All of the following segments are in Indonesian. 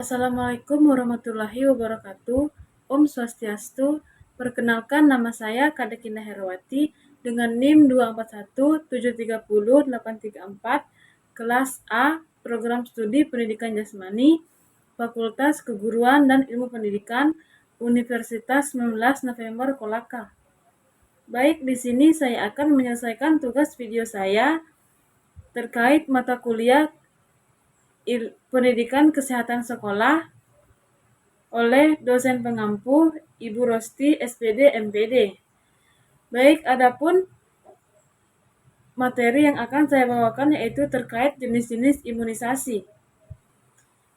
Assalamualaikum warahmatullahi wabarakatuh. Om Swastiastu. Perkenalkan, nama saya Kadekinda Herawati dengan NIM 241730834, kelas A, Program Studi Pendidikan Jasmani, Fakultas Keguruan dan Ilmu Pendidikan, Universitas 19 November Kolaka. Baik, di sini saya akan menyelesaikan tugas video saya terkait mata kuliah Pendidikan Kesehatan Sekolah oleh dosen pengampu Ibu Rosti SPD MPD. Baik, adapun materi yang akan saya bawakan yaitu terkait jenis-jenis imunisasi.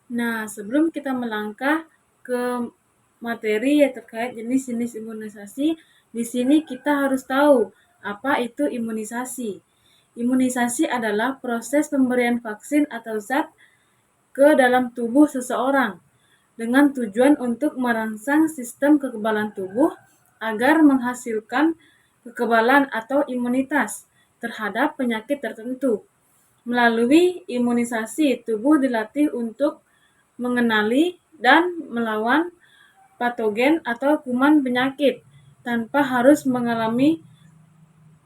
Nah, sebelum kita melangkah ke materi yang terkait jenis-jenis imunisasi, di sini kita harus tahu apa itu imunisasi. Imunisasi adalah proses pemberian vaksin atau zat ke dalam tubuh seseorang dengan tujuan untuk merangsang sistem kekebalan tubuh agar menghasilkan kekebalan atau imunitas terhadap penyakit tertentu. Melalui imunisasi, tubuh dilatih untuk mengenali dan melawan patogen atau kuman penyakit tanpa harus mengalami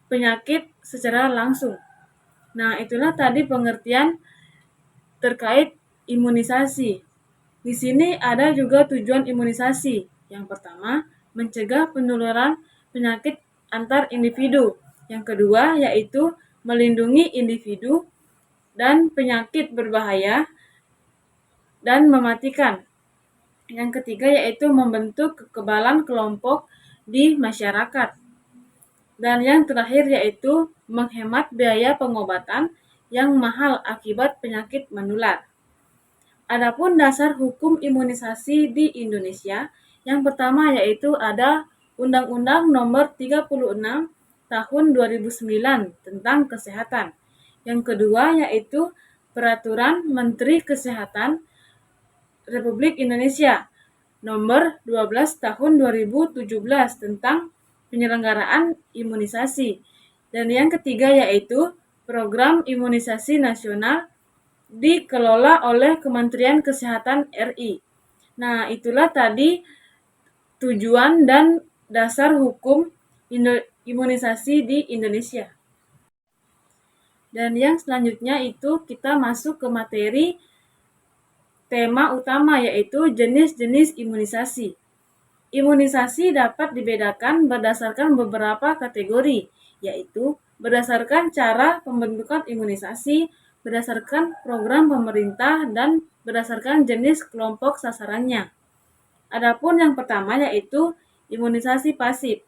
penyakit secara langsung. Nah, itulah tadi pengertian terkait imunisasi. Di sini ada juga tujuan imunisasi. Yang pertama, mencegah penularan penyakit antar individu. Yang kedua, yaitu melindungi individu dan penyakit berbahaya dan mematikan. Yang ketiga, yaitu membentuk kekebalan kelompok di masyarakat. Dan yang terakhir, yaitu menghemat biaya pengobatan yang mahal akibat penyakit menular. Adapun dasar hukum imunisasi di Indonesia, yang pertama yaitu ada Undang-Undang Nomor 36 Tahun 2009 tentang Kesehatan. Yang kedua yaitu Peraturan Menteri Kesehatan Republik Indonesia Nomor 12 Tahun 2017 tentang penyelenggaraan imunisasi. Dan yang ketiga yaitu Program Imunisasi Nasional dikelola oleh Kementerian Kesehatan RI. Nah, itulah tadi tujuan dan dasar hukum imunisasi di Indonesia. Dan yang selanjutnya itu kita masuk ke materi tema utama yaitu jenis-jenis imunisasi. Imunisasi dapat dibedakan berdasarkan beberapa kategori, yaitu berdasarkan cara pembentukan imunisasi, berdasarkan program pemerintah, dan berdasarkan jenis kelompok sasarannya. Adapun yang pertama yaitu imunisasi pasif.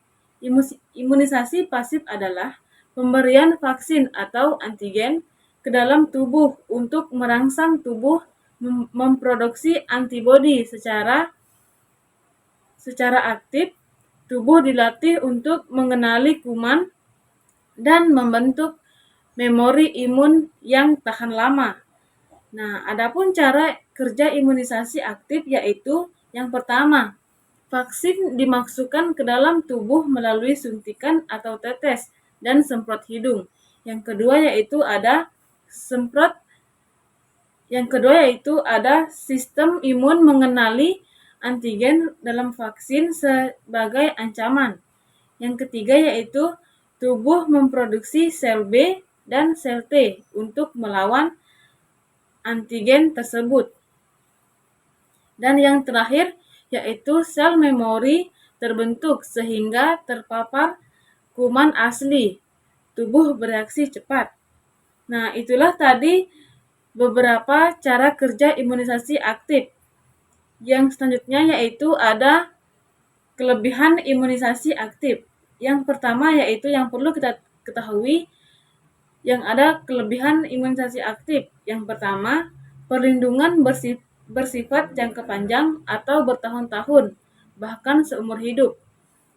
Imunisasi pasif adalah pemberian vaksin atau antigen ke dalam tubuh untuk merangsang tubuh memproduksi antibodi secara aktif. Tubuh dilatih untuk mengenali kuman dan membentuk memori imun yang tahan lama. Nah, adapun cara kerja imunisasi aktif yaitu yang pertama, vaksin dimasukkan ke dalam tubuh melalui suntikan atau tetes dan semprot hidung. Yang kedua yaitu ada sistem imun mengenali antigen dalam vaksin sebagai ancaman. Yang ketiga yaitu tubuh memproduksi sel B dan sel T untuk melawan antigen tersebut. Dan yang terakhir yaitu sel memori terbentuk sehingga terpapar kuman asli. Tubuh bereaksi cepat. Nah, itulah tadi beberapa cara kerja imunisasi aktif. Yang selanjutnya yaitu ada kelebihan imunisasi aktif. Yang pertama yaitu yang perlu kita ketahui yang ada kelebihan imunisasi aktif. Yang pertama, perlindungan bersifat jangka panjang atau bertahun-tahun, bahkan seumur hidup.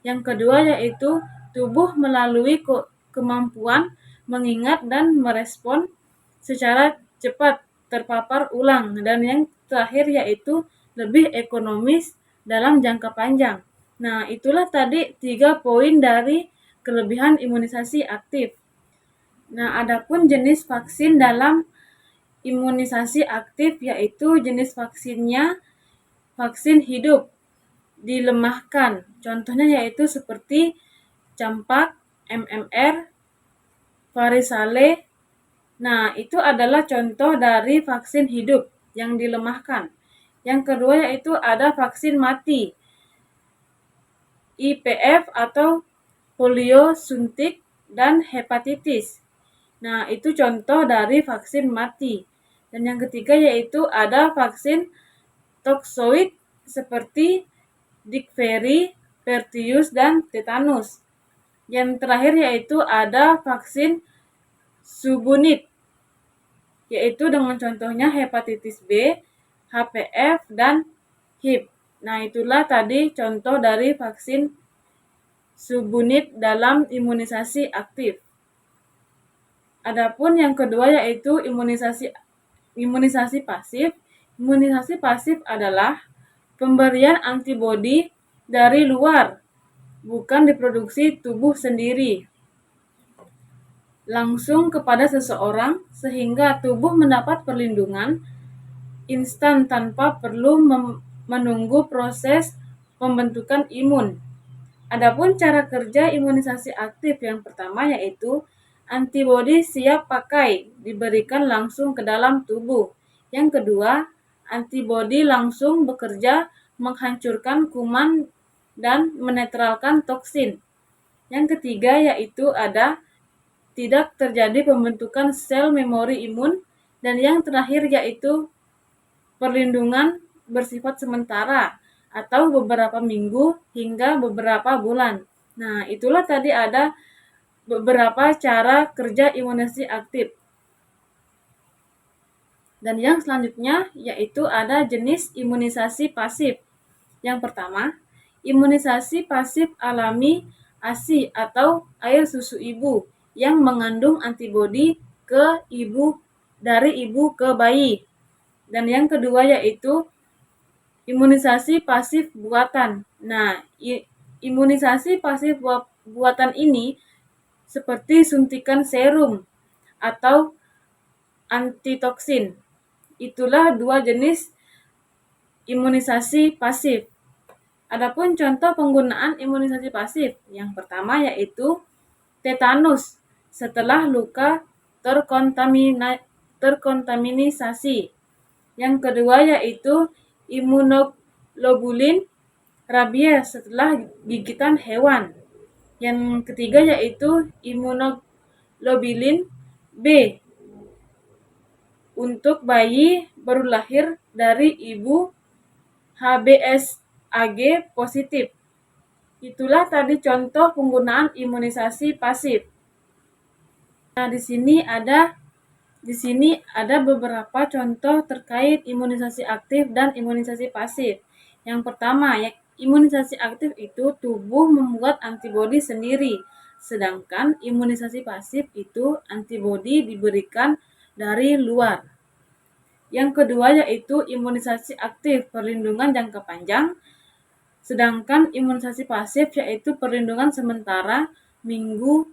Yang kedua yaitu tubuh melalui kemampuan mengingat dan merespon secara cepat terpapar ulang. Dan yang terakhir yaitu lebih ekonomis dalam jangka panjang. Nah, itulah tadi 3 poin dari kelebihan imunisasi aktif. Nah, adapun jenis vaksin dalam imunisasi aktif yaitu jenis vaksinnya vaksin hidup dilemahkan. Contohnya yaitu seperti campak, MMR, varicella. Nah, itu adalah contoh dari vaksin hidup yang dilemahkan. Yang kedua yaitu ada vaksin mati, IPF atau polio suntik dan hepatitis. Nah, itu contoh dari vaksin mati. Dan yang ketiga yaitu ada vaksin toksoid seperti diphtheria, pertussis, dan tetanus. Yang terakhir yaitu ada vaksin subunit, yaitu dengan contohnya hepatitis B, HPV, dan HIV. Nah, itulah tadi contoh dari vaksin subunit dalam imunisasi aktif. Adapun yang kedua yaitu imunisasi pasif. Imunisasi pasif adalah pemberian antibodi dari luar, bukan diproduksi tubuh sendiri, langsung kepada seseorang sehingga tubuh mendapat perlindungan instan tanpa perlu menunggu proses pembentukan imun. Adapun cara kerja imunisasi aktif yang pertama yaitu antibodi siap pakai diberikan langsung ke dalam tubuh. Yang kedua, antibodi langsung bekerja menghancurkan kuman dan menetralkan toksin. Yang ketiga yaitu ada tidak terjadi pembentukan sel memori imun, dan yang terakhir yaitu perlindungan bersifat sementara atau beberapa minggu hingga beberapa bulan. Nah, itulah tadi ada beberapa cara kerja imunisasi aktif. Dan yang selanjutnya yaitu ada jenis imunisasi pasif. Yang pertama, imunisasi pasif alami ASI atau air susu ibu yang mengandung antibodi ke ibu dari ibu ke bayi. Dan yang kedua yaitu imunisasi pasif buatan. Nah, imunisasi pasif buatan ini seperti suntikan serum atau antitoksin. Itulah dua jenis imunisasi pasif. Adapun contoh penggunaan imunisasi pasif, yang pertama yaitu tetanus setelah luka terkontaminasi. Yang kedua yaitu imunoglobulin rabies setelah gigitan hewan. Yang ketiga yaitu imunoglobulin B untuk bayi baru lahir dari ibu HBsAg positif. Itulah tadi contoh penggunaan imunisasi pasif. Nah, di sini ada beberapa contoh terkait imunisasi aktif dan imunisasi pasif. Yang pertama, imunisasi aktif itu tubuh membuat antibodi sendiri, sedangkan imunisasi pasif itu antibodi diberikan dari luar. Yang kedua yaitu imunisasi aktif perlindungan jangka panjang, sedangkan imunisasi pasif yaitu perlindungan sementara minggu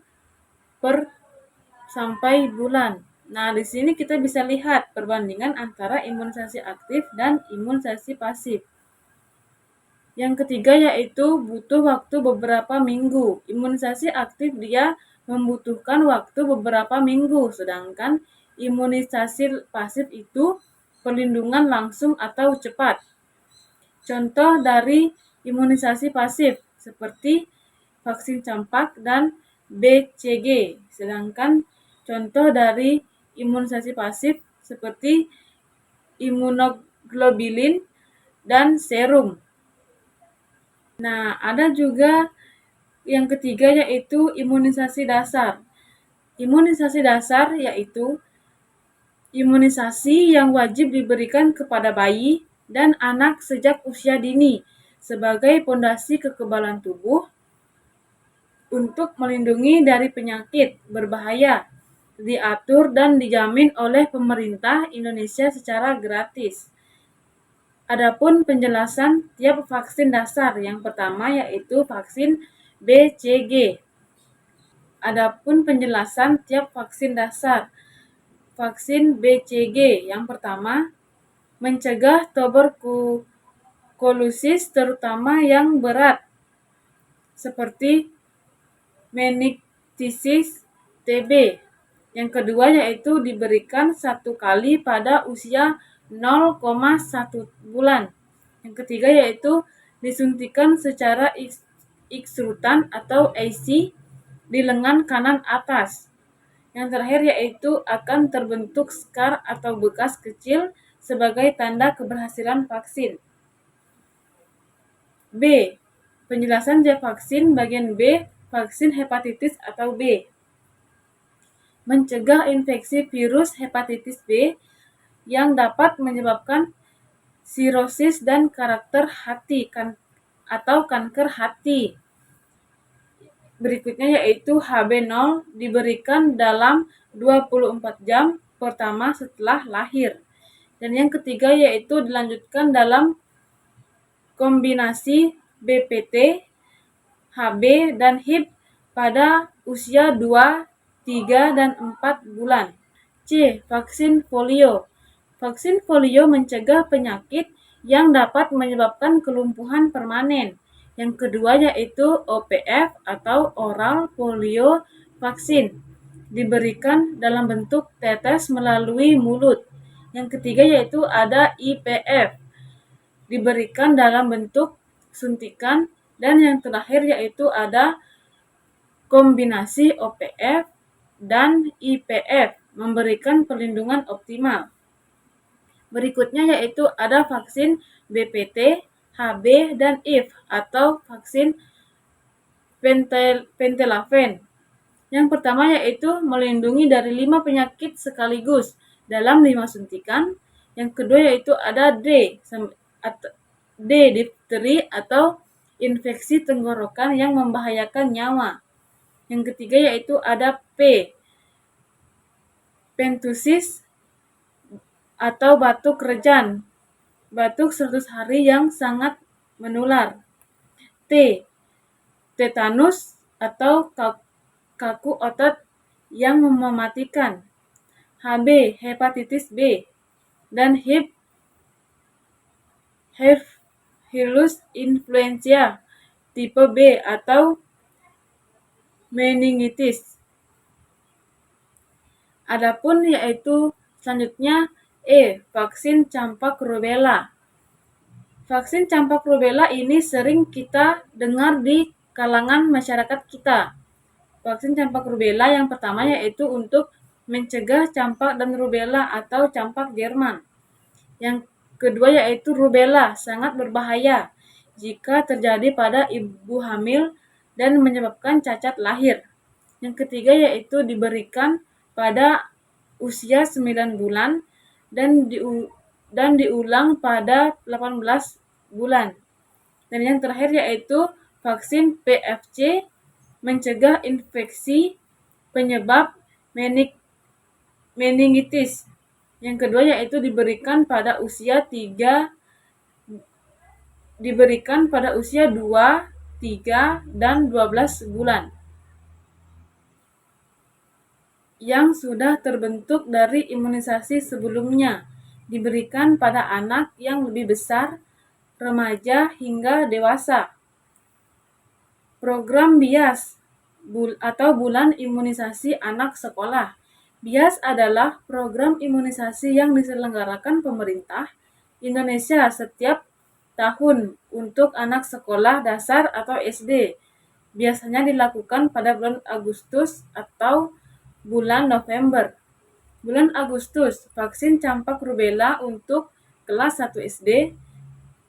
sampai bulan. Nah, di sini kita bisa lihat perbandingan antara imunisasi aktif dan imunisasi pasif. Yang ketiga yaitu butuh waktu beberapa minggu. Imunisasi aktif dia membutuhkan waktu beberapa minggu, sedangkan imunisasi pasif itu perlindungan langsung atau cepat. Contoh dari imunisasi pasif seperti vaksin campak dan BCG, sedangkan contoh dari imunisasi pasif seperti imunoglobulin dan serum. Nah, ada juga yang ketiga yaitu imunisasi dasar. Imunisasi dasar yaitu imunisasi yang wajib diberikan kepada bayi dan anak sejak usia dini sebagai pondasi kekebalan tubuh untuk melindungi dari penyakit berbahaya, diatur dan dijamin oleh pemerintah Indonesia secara gratis. Adapun penjelasan tiap vaksin dasar, yang pertama yaitu vaksin BCG. Adapun penjelasan tiap vaksin dasar. vaksin BCG. Yang pertama, mencegah tuberkulosis terutama yang berat, seperti meningitis TB. Yang kedua yaitu diberikan 1 kali pada usia 0,1 bulan. Yang ketiga yaitu disuntikan secara iksutan atau IC di lengan kanan atas. Yang terakhir yaitu akan terbentuk skar atau bekas kecil sebagai tanda keberhasilan vaksin. B. Penjelasan zat vaksin bagian B, vaksin hepatitis atau B. Mencegah infeksi virus hepatitis B yang dapat menyebabkan sirosis dan karakter hati atau kanker hati. Berikutnya yaitu HB0 diberikan dalam 24 jam pertama setelah lahir. Dan yang ketiga yaitu dilanjutkan dalam kombinasi BPT, HB, dan HIV pada usia 2, 3, dan 4 bulan. C. Vaksin polio. Vaksin polio mencegah penyakit yang dapat menyebabkan kelumpuhan permanen. Yang kedua yaitu OPV atau oral polio vaksin, diberikan dalam bentuk tetes melalui mulut. Yang ketiga yaitu ada IPV, diberikan dalam bentuk suntikan. Dan yang terakhir yaitu ada kombinasi OPV dan IPV, memberikan perlindungan optimal. Berikutnya yaitu ada vaksin BPT, HB, dan HIV atau vaksin pentavalent. Yang pertama yaitu melindungi dari 5 penyakit sekaligus dalam 5 suntikan. Yang kedua yaitu ada D, difteri atau infeksi tenggorokan yang membahayakan nyawa. Yang ketiga yaitu ada P, pertussis atau batuk rejan, batuk 100 hari yang sangat menular. T, tetanus atau kaku otot yang mematikan. HB, hepatitis B. Dan HIV, virus influenza tipe B atau meningitis. Adapun yaitu selanjutnya E, vaksin campak rubella. Vaksin campak rubella ini sering kita dengar di kalangan masyarakat kita. Vaksin campak rubella yang pertama yaitu untuk mencegah campak dan rubella atau campak Jerman. Yang kedua yaitu rubella sangat berbahaya jika terjadi pada ibu hamil dan menyebabkan cacat lahir. Yang ketiga yaitu diberikan pada usia 9 bulan dan diulang pada 18 bulan. Dan yang terakhir yaitu vaksin PFC, mencegah infeksi penyebab meningitis. Yang kedua yaitu diberikan pada usia 2, 3, dan 12 bulan. Yang sudah terbentuk dari imunisasi sebelumnya, diberikan pada anak yang lebih besar, remaja, hingga dewasa. Program BIAS atau Bulan Imunisasi Anak Sekolah. BIAS adalah program imunisasi yang diselenggarakan pemerintah Indonesia setiap tahun untuk anak sekolah dasar atau SD. Biasanya dilakukan pada bulan Agustus atau bulan November. Bulan Agustus, vaksin campak rubella untuk kelas 1 SD.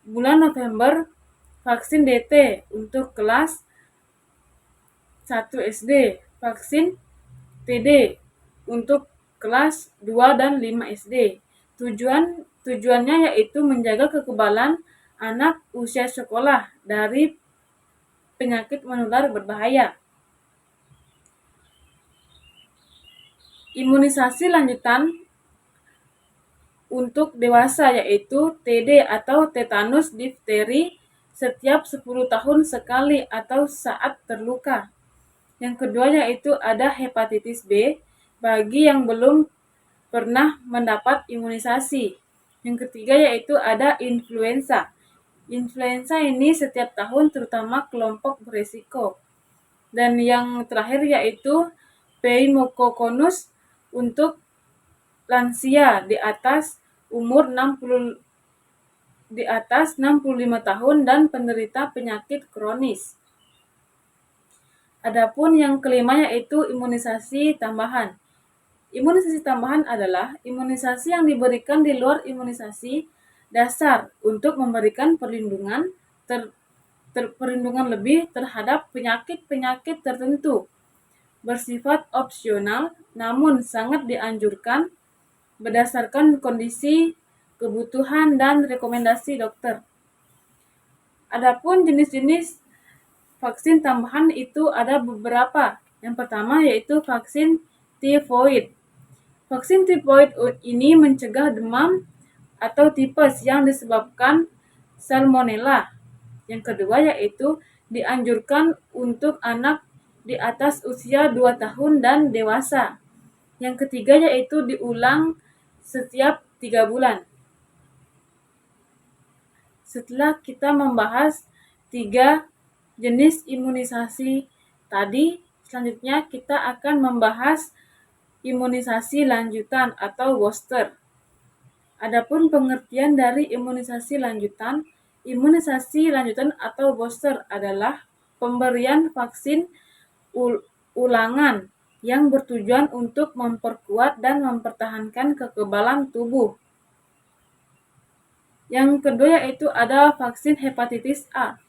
Bulan November, vaksin DT untuk kelas 1 SD. Vaksin TD untuk kelas 2 dan 5 SD. Tujuannya yaitu menjaga kekebalan anak usia sekolah dari penyakit menular berbahaya. Imunisasi lanjutan untuk dewasa yaitu TD atau tetanus difteri setiap 10 tahun sekali atau saat terluka. Yang kedua yaitu ada hepatitis B bagi yang belum pernah mendapat imunisasi. Yang ketiga yaitu ada influenza. Influenza ini setiap tahun terutama kelompok berisiko. Dan yang terakhir yaitu pneumococcus untuk lansia di atas 65 tahun dan penderita penyakit kronis. Adapun yang kelima yaitu imunisasi tambahan. Imunisasi tambahan adalah imunisasi yang diberikan di luar imunisasi dasar untuk memberikan perlindungan perlindungan lebih terhadap penyakit-penyakit tertentu. Bersifat opsional namun sangat dianjurkan berdasarkan kondisi, kebutuhan, dan rekomendasi dokter. Adapun jenis-jenis vaksin tambahan itu ada beberapa. Yang pertama yaitu vaksin tifoid. Vaksin tifoid ini mencegah demam atau tipes yang disebabkan salmonella. Yang kedua yaitu dianjurkan untuk anak di atas usia 2 tahun dan dewasa. Yang ketiga yaitu diulang setiap 3 bulan. Setelah kita membahas 3 jenis imunisasi tadi, selanjutnya kita akan membahas imunisasi lanjutan atau booster. Adapun pengertian dari imunisasi lanjutan atau booster adalah pemberian vaksin ulangan yang bertujuan untuk memperkuat dan mempertahankan kekebalan tubuh. Yang kedua yaitu ada vaksin hepatitis A.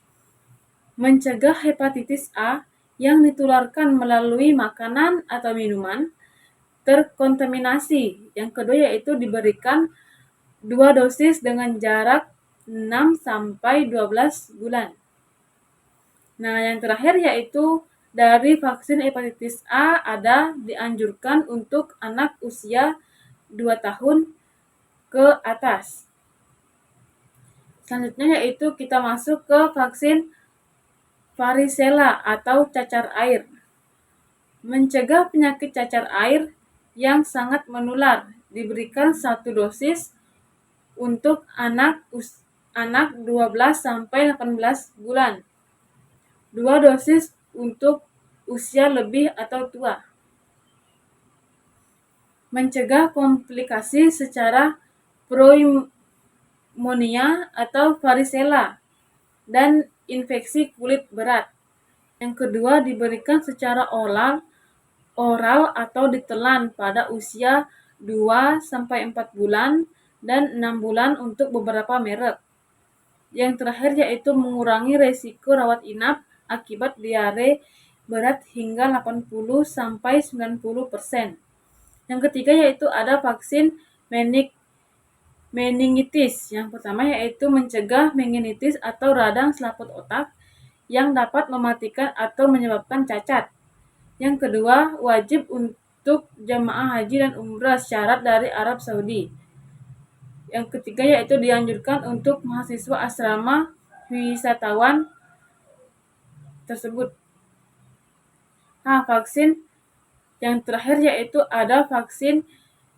Mencegah hepatitis A yang ditularkan melalui makanan atau minuman terkontaminasi. Yang kedua yaitu diberikan 2 dosis dengan jarak 6-12 bulan. Nah, yang terakhir yaitu dari vaksin hepatitis A ada dianjurkan untuk anak usia 2 tahun ke atas. Selanjutnya yaitu kita masuk ke vaksin varicella atau cacar air. Mencegah penyakit cacar air yang sangat menular, diberikan 1 dosis untuk anak 12-18 bulan. 2 dosis untuk usia lebih atau tua. Mencegah komplikasi secara pneumonia atau varicella dan infeksi kulit berat. Yang kedua diberikan secara oral atau ditelan pada usia 2-4 bulan dan 6 bulan untuk beberapa merek. Yang terakhir yaitu mengurangi resiko rawat inap akibat diare berat hingga 80-90%. Yang ketiga yaitu ada vaksin meningitis. Yang pertama yaitu mencegah meningitis atau radang selaput otak yang dapat mematikan atau menyebabkan cacat. Yang kedua, wajib untuk jamaah haji dan umrah syarat dari Arab Saudi. Yang ketiga yaitu dianjurkan untuk mahasiswa asrama wisatawan tersebut. Nah, vaksin yang terakhir yaitu ada vaksin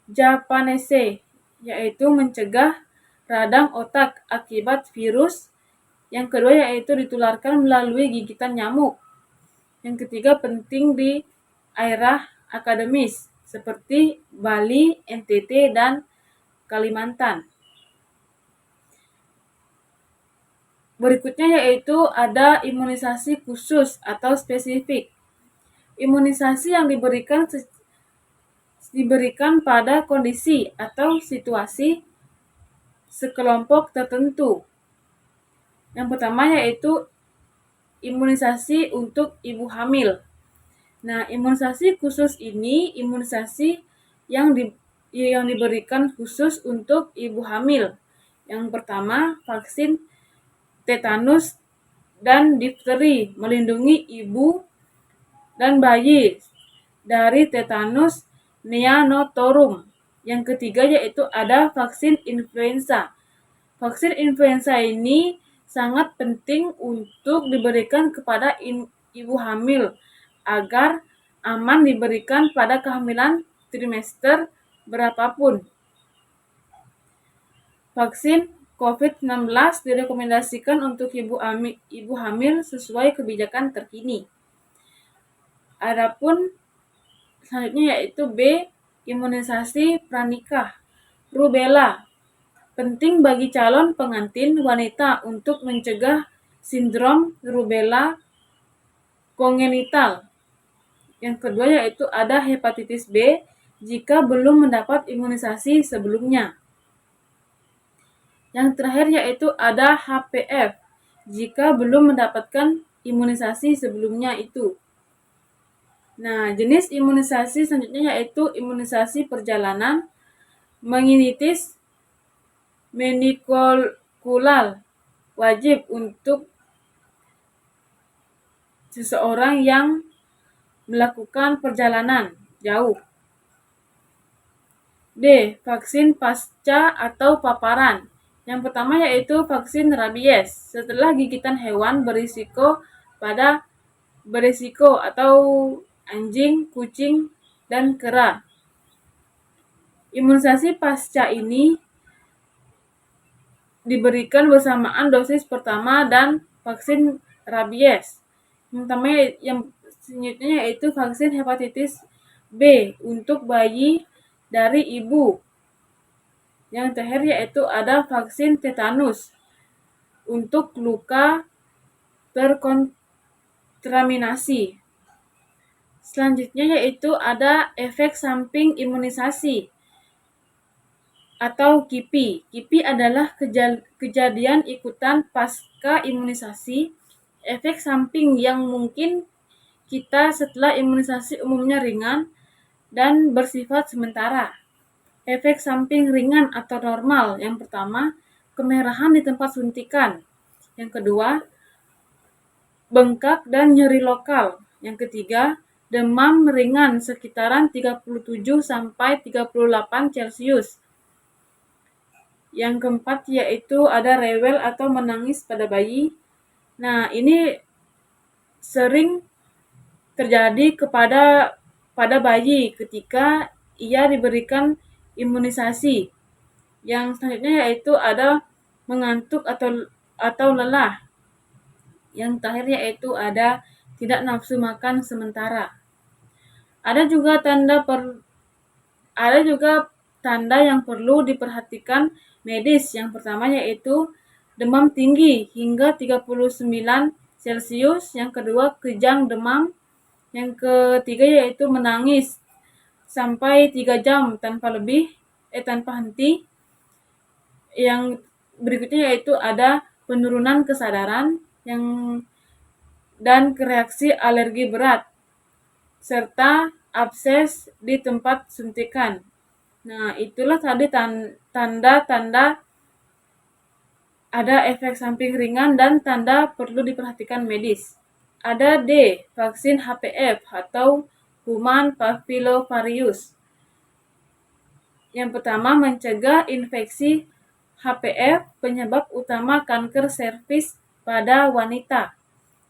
Japanese, yaitu mencegah radang otak akibat virus. Yang kedua yaitu ditularkan melalui gigitan nyamuk. Yang ketiga penting di daerah akademis seperti Bali, NTT, dan Kalimantan. Berikutnya yaitu ada imunisasi khusus atau spesifik. Imunisasi yang diberikan pada kondisi atau situasi sekelompok tertentu. Yang pertama yaitu imunisasi untuk ibu hamil. Nah, imunisasi khusus ini imunisasi yang diberikan khusus untuk ibu hamil. Yang pertama, vaksin tetanus dan difteri melindungi ibu dan bayi dari tetanus neonatorium. Yang ketiga yaitu ada vaksin influenza. Vaksin influenza ini sangat penting untuk diberikan kepada ibu hamil agar aman diberikan pada kehamilan trimester berapapun. Vaksin COVID-19 direkomendasikan untuk ibu hamil sesuai kebijakan terkini. Adapun selanjutnya yaitu B. Imunisasi pranikah. Rubella. Penting bagi calon pengantin wanita untuk mencegah sindrom rubella kongenital. Yang kedua yaitu ada hepatitis B jika belum mendapat imunisasi sebelumnya. Yang terakhir yaitu ada HPV jika belum mendapatkan imunisasi sebelumnya itu. Nah, jenis imunisasi selanjutnya yaitu imunisasi perjalanan, meningitis meningokokal, wajib untuk seseorang yang melakukan perjalanan jauh. D. Vaksin pasca atau paparan. Yang pertama yaitu vaksin rabies. Setelah gigitan hewan berisiko atau anjing, kucing, dan kera. Imunisasi pasca ini diberikan bersamaan dosis pertama dan vaksin rabies. Yang selanjutnya yaitu vaksin hepatitis B untuk bayi dari ibu. Yang terakhir yaitu ada vaksin tetanus untuk luka terkontaminasi. Selanjutnya yaitu ada efek samping imunisasi atau KIPI. KIPI adalah kejadian ikutan pasca imunisasi, efek samping yang mungkin kita setelah imunisasi umumnya ringan dan bersifat sementara. Efek samping ringan atau normal, yang pertama, kemerahan di tempat suntikan. Yang kedua, bengkak dan nyeri lokal. Yang ketiga, demam ringan sekitaran 37-38 Celcius. Yang keempat yaitu ada rewel atau menangis pada bayi. Nah, ini sering terjadi pada bayi ketika ia diberikan imunisasi. Yang selanjutnya yaitu ada mengantuk atau lelah. Yang terakhir yaitu ada tidak nafsu makan sementara. Ada juga tanda yang perlu diperhatikan medis. Yang pertama yaitu demam tinggi hingga 39 Celcius. Yang kedua kejang demam. Yang ketiga yaitu menangis sampai 3 jam tanpa henti. Yang berikutnya yaitu ada penurunan kesadaran dan reaksi alergi berat serta abses di tempat suntikan. Nah, itulah tadi tanda-tanda ada efek samping ringan dan tanda perlu diperhatikan medis. Ada D, vaksin HPV atau Human Papillomavirus. Yang pertama, mencegah infeksi HPV penyebab utama kanker serviks pada wanita.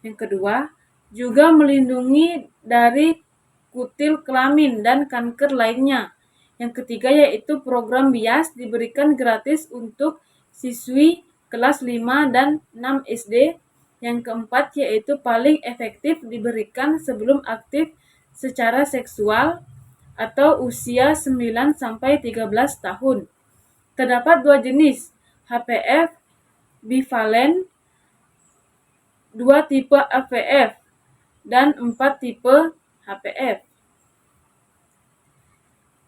Yang kedua, juga melindungi dari kutil kelamin dan kanker lainnya. Yang ketiga yaitu program BIAS diberikan gratis untuk siswi kelas 5 dan 6 SD. Yang keempat yaitu paling efektif diberikan sebelum aktif secara seksual atau usia 9-13 tahun. Terdapat 2 jenis HPV bivalen, 2 tipe HPV, dan 4 tipe HPV.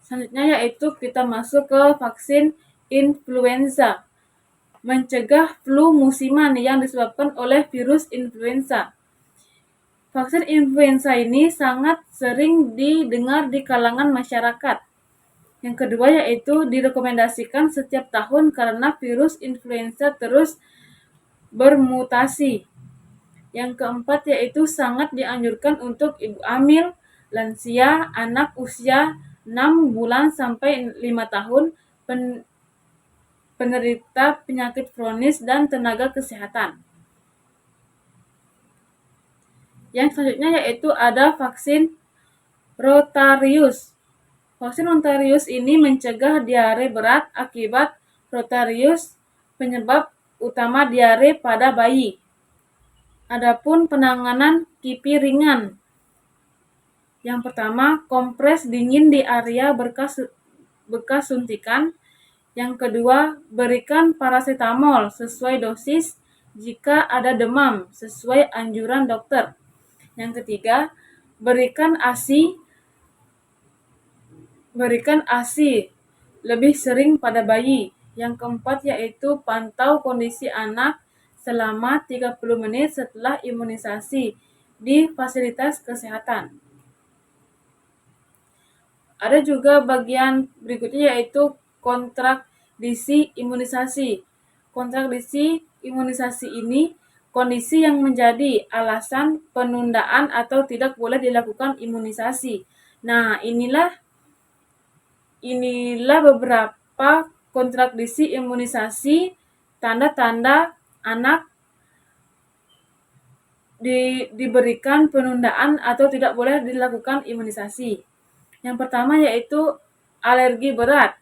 Selanjutnya yaitu kita masuk ke vaksin influenza. Mencegah flu musiman yang disebabkan oleh virus influenza. Vaksin influenza ini sangat sering didengar di kalangan masyarakat. Yang kedua yaitu direkomendasikan setiap tahun karena virus influenza terus bermutasi. Yang keempat yaitu sangat dianjurkan untuk ibu hamil, lansia, anak usia 6 bulan sampai 5 tahun, penderita penyakit kronis, dan tenaga kesehatan. Yang selanjutnya yaitu ada vaksin rotavirus. Vaksin Rotarius ini mencegah diare berat akibat Rotarius, penyebab utama diare pada bayi. Adapun penanganan KIPI ringan. Yang pertama, kompres dingin di area bekas suntikan. Yang kedua, berikan paracetamol sesuai dosis jika ada demam sesuai anjuran dokter. Yang ketiga, berikan ASI lebih sering pada bayi. Yang keempat yaitu pantau kondisi anak selama 30 menit setelah imunisasi di fasilitas kesehatan. Ada juga bagian berikutnya yaitu kontradiksi imunisasi. Kontradiksi imunisasi ini kondisi yang menjadi alasan penundaan atau tidak boleh dilakukan imunisasi. Nah, inilah beberapa kontradiksi imunisasi, tanda-tanda anak diberikan penundaan atau tidak boleh dilakukan imunisasi. Yang pertama yaitu alergi berat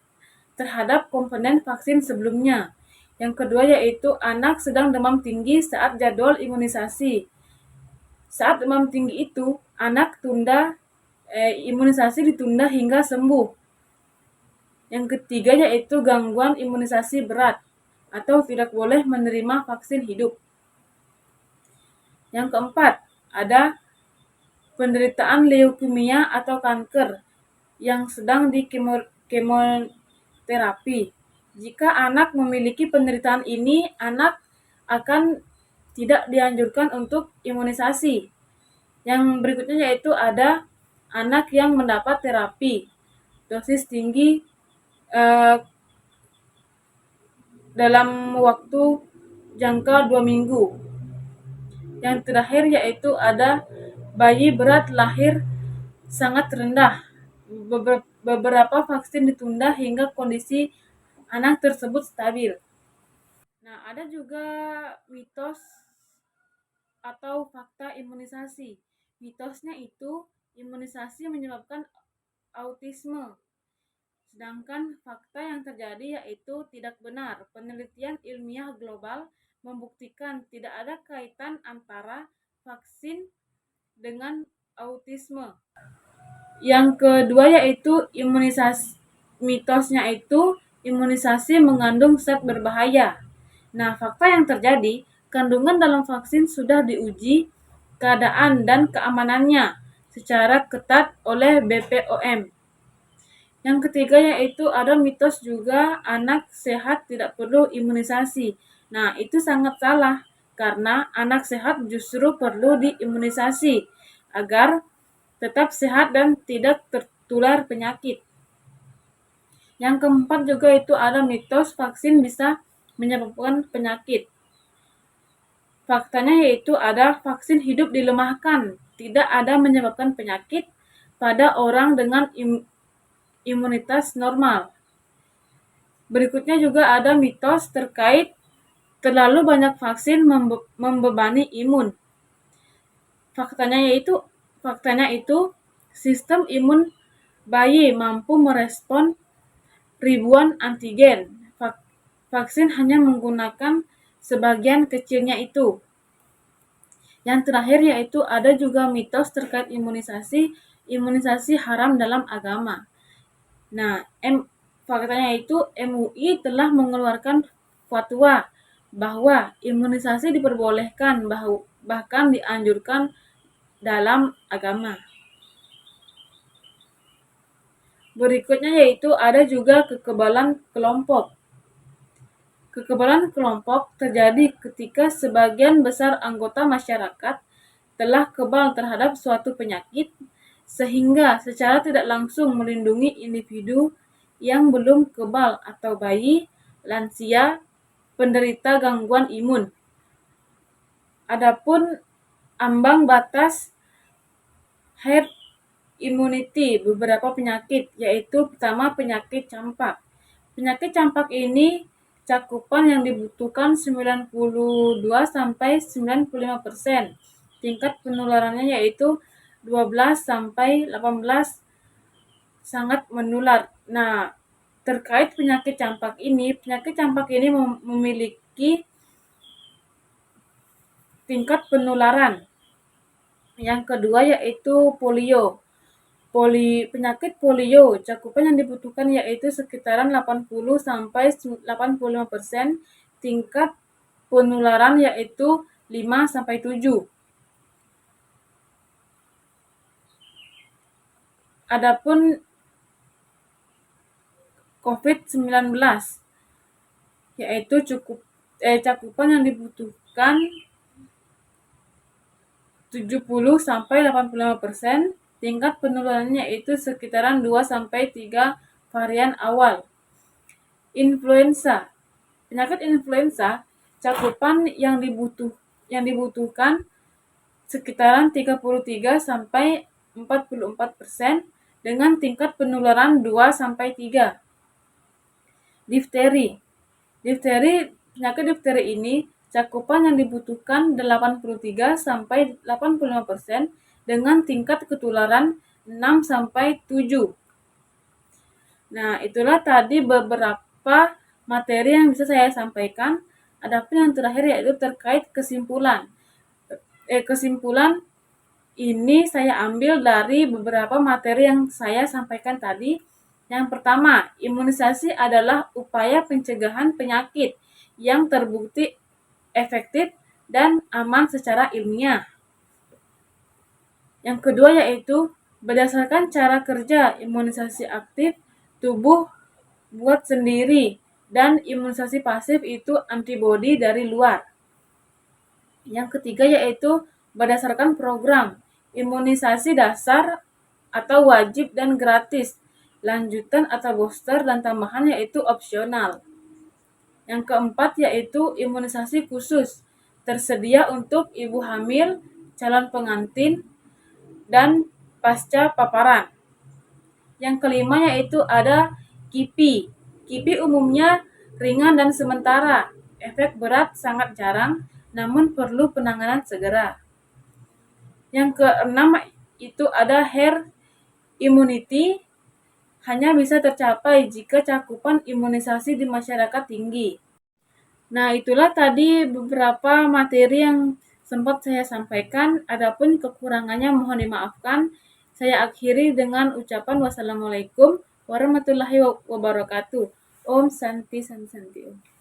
terhadap komponen vaksin sebelumnya. Yang kedua yaitu anak sedang demam tinggi saat jadwal imunisasi. Saat demam tinggi itu, anak imunisasi ditunda hingga sembuh. Yang ketiga yaitu gangguan imunisasi berat atau tidak boleh menerima vaksin hidup. Yang keempat, ada penderitaan leukemia atau kanker yang sedang di kemoterapi. Jika anak memiliki penderitaan ini, anak akan tidak dianjurkan untuk imunisasi. Yang berikutnya yaitu ada anak yang mendapat terapi dosis tinggi dalam waktu jangka 2 minggu. Yang terakhir yaitu ada bayi berat lahir sangat rendah. Beberapa vaksin ditunda hingga kondisi anak tersebut stabil. Nah, ada juga mitos atau fakta imunisasi. Mitosnya itu imunisasi menyebabkan autisme. Sedangkan fakta yang terjadi yaitu tidak benar. Penelitian ilmiah global membuktikan tidak ada kaitan antara vaksin dengan autisme. Yang kedua yaitu mitosnya itu imunisasi mengandung zat berbahaya. Nah, fakta yang terjadi, kandungan dalam vaksin sudah diuji keadaan dan keamanannya secara ketat oleh BPOM. Yang ketiga yaitu ada mitos juga anak sehat tidak perlu imunisasi. Nah, itu sangat salah karena anak sehat justru perlu diimunisasi agar tetap sehat dan tidak tertular penyakit. Yang keempat juga itu ada mitos vaksin bisa menyebabkan penyakit. Faktanya yaitu ada vaksin hidup dilemahkan, tidak ada menyebabkan penyakit pada orang dengan imunitas normal. Berikutnya juga ada mitos terkait terlalu banyak vaksin membebani imun. Faktanya itu sistem imun bayi mampu merespon ribuan antigen. Vaksin hanya menggunakan sebagian kecilnya itu. Yang terakhir yaitu ada juga mitos terkait imunisasi haram dalam agama. Nah, faktanya itu MUI telah mengeluarkan fatwa bahwa imunisasi diperbolehkan bahkan dianjurkan dalam agama. Berikutnya yaitu ada juga kekebalan kelompok. Kekebalan kelompok terjadi ketika sebagian besar anggota masyarakat telah kebal terhadap suatu penyakit sehingga secara tidak langsung melindungi individu yang belum kebal atau bayi, lansia, penderita gangguan imun. Adapun ambang batas herd immunity beberapa penyakit, yaitu pertama penyakit campak. Penyakit campak ini cakupan yang dibutuhkan 92-95%. Tingkat penularannya yaitu 12-18 sangat menular. Nah, terkait penyakit campak ini memiliki tingkat penularan. Yang kedua yaitu polio. Penyakit polio, cakupan yang dibutuhkan yaitu sekitaran 80 sampai 85%, tingkat penularan yaitu 5 sampai 7. Adapun COVID-19 yaitu cakupan yang dibutuhkan 70 sampai 85%, tingkat penularannya yaitu sekitaran 2 sampai 3 varian awal. Influenza. Penyakit influenza, cakupan yang dibutuhkan sekitaran 33 sampai 44% dengan tingkat penularan 2 sampai 3. Difteri. Penyakit difteri ini cakupan yang dibutuhkan 83 sampai 85% dengan tingkat ketularan 6 sampai 7. Nah, itulah tadi beberapa materi yang bisa saya sampaikan. Adapun yang terakhir yaitu terkait kesimpulan. Kesimpulan ini saya ambil dari beberapa materi yang saya sampaikan tadi. Yang pertama, imunisasi adalah upaya pencegahan penyakit yang terbukti efektif dan aman secara ilmiah. Yang kedua yaitu berdasarkan cara kerja imunisasi aktif, tubuh buat sendiri, dan imunisasi pasif itu antibodi dari luar. Yang ketiga yaitu berdasarkan program imunisasi dasar atau wajib dan gratis, lanjutan atau booster dan tambahan yaitu opsional. Yang keempat yaitu imunisasi khusus, tersedia untuk ibu hamil, calon pengantin, dan pasca paparan. Yang kelima yaitu ada KIPI. KIPI umumnya ringan dan sementara, efek berat sangat jarang, namun perlu penanganan segera. Yang keenam itu ada herd immunity, hanya bisa tercapai jika cakupan imunisasi di masyarakat tinggi. Nah, itulah tadi beberapa materi yang sempat saya sampaikan. Adapun kekurangannya mohon dimaafkan. Saya akhiri dengan ucapan wassalamualaikum warahmatullahi wabarakatuh. Om Santi Santi Santi Om.